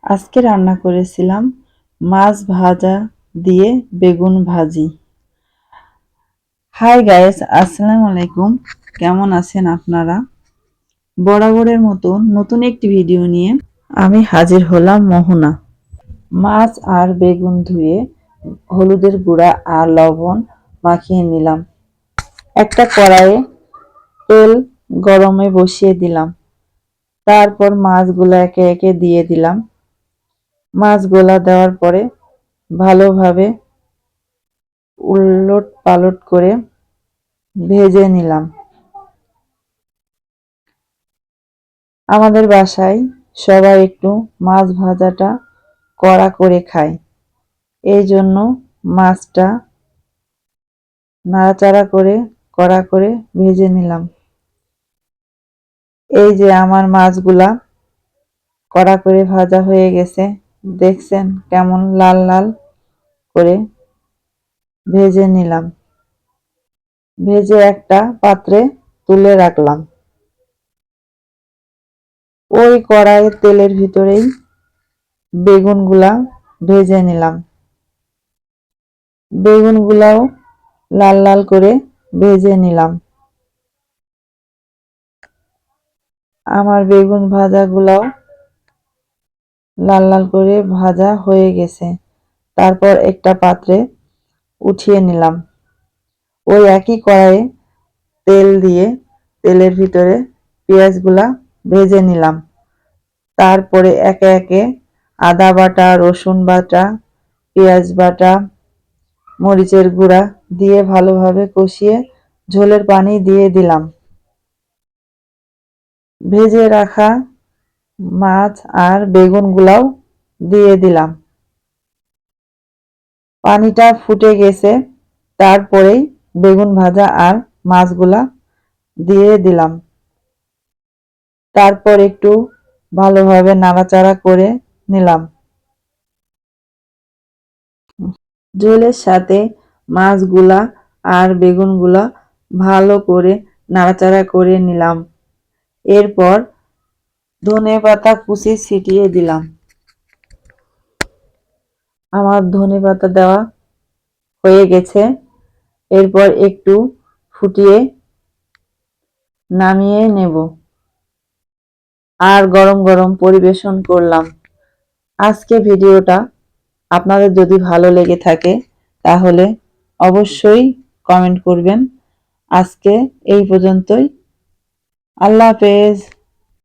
আজকে রান্না করেছিলাম মাছ ভাজা দিয়ে বেগুন ভাজি। হাই গাইস, আসসালামু আলাইকুম। কেমন আছেন আপনারা? বরাবরের মতো নতুন একটি ভিডিও নিয়ে আমি হাজির হলাম মোহনা। মাছ আর বেগুন ধুয়ে হলুদের গুঁড়া আর লবণ মাখিয়ে নিলাম। একটা কড়াইয়ে তেল গরমে বসিয়ে দিলাম। তারপর মাছগুলো একে একে দিয়ে দিলাম। মাছগুলা দেওয়ার পরে ভালোভাবে উলট পালট করে ভেজে নিলাম। আমাদের বাসায় সবাই একটু মাছ ভাজাটা কড়া করে খায়, এই জন্য মাছটা নাড়াচাড়া করে কড়া করে ভেজে নিলাম। এই যে আমার মাছগুলা কড়া করে ভাজা হয়ে গেছে, দেখছেন কেমন লাল লাল করে ভেজে নিলাম। ভেজে একটা পাত্রে তুলে রাখলাম। ওই কড়াইয়ের তেলের ভিতরেই বেগুনগুলা ভেজে নিলাম। বেগুনগুলাও লাল লাল করে ভেজে নিলাম। আমার বেগুন ভাজাগুলাও লাল লাল করে ভাজা হয়ে গেছে। তারপর একটা পাত্রে উঠিয়ে নিলাম। ওই একই কড়াইয়ে তেল দিয়ে তেলের ভিতরে পেঁয়াজগুলা ভেজে নিলাম। তারপরে একে একে আদা বাটা, রসুন বাটা, পেঁয়াজ বাটা, মরিচের গুঁড়া দিয়ে ভালোভাবে কষিয়ে ঝোলের পানি দিয়ে দিলাম। ভেজে রাখা মাছ আর বেগুনগুলাও দিয়ে দিলাম। পানিটা ফুটে গেছে, তারপরেই বেগুন ভাজা আর মাছগুলা দিয়ে দিলাম। তারপর একটু ভালোভাবে নাড়াচাড়া করে নিলাম। ঝোলের সাথে মাছগুলা আর বেগুনগুলা ভালো করে নাড়াচাড়া করে নিলাম। এরপর ধনেপাতা কুচি ছিটিয়ে দিলাম। আমার ধনেপাতা দেওয়া হয়ে গেছে। এরপর একটু ফুটিয়ে নামিয়ে নেব আর গরম গরম পরিবেশন করলাম। আজকে ভিডিওটা আপনাদের যদি ভালো লেগে থাকে তাহলে অবশ্যই কমেন্ট করবেন। আজকে এই পর্যন্তই। আল্লাহ হাফেজ।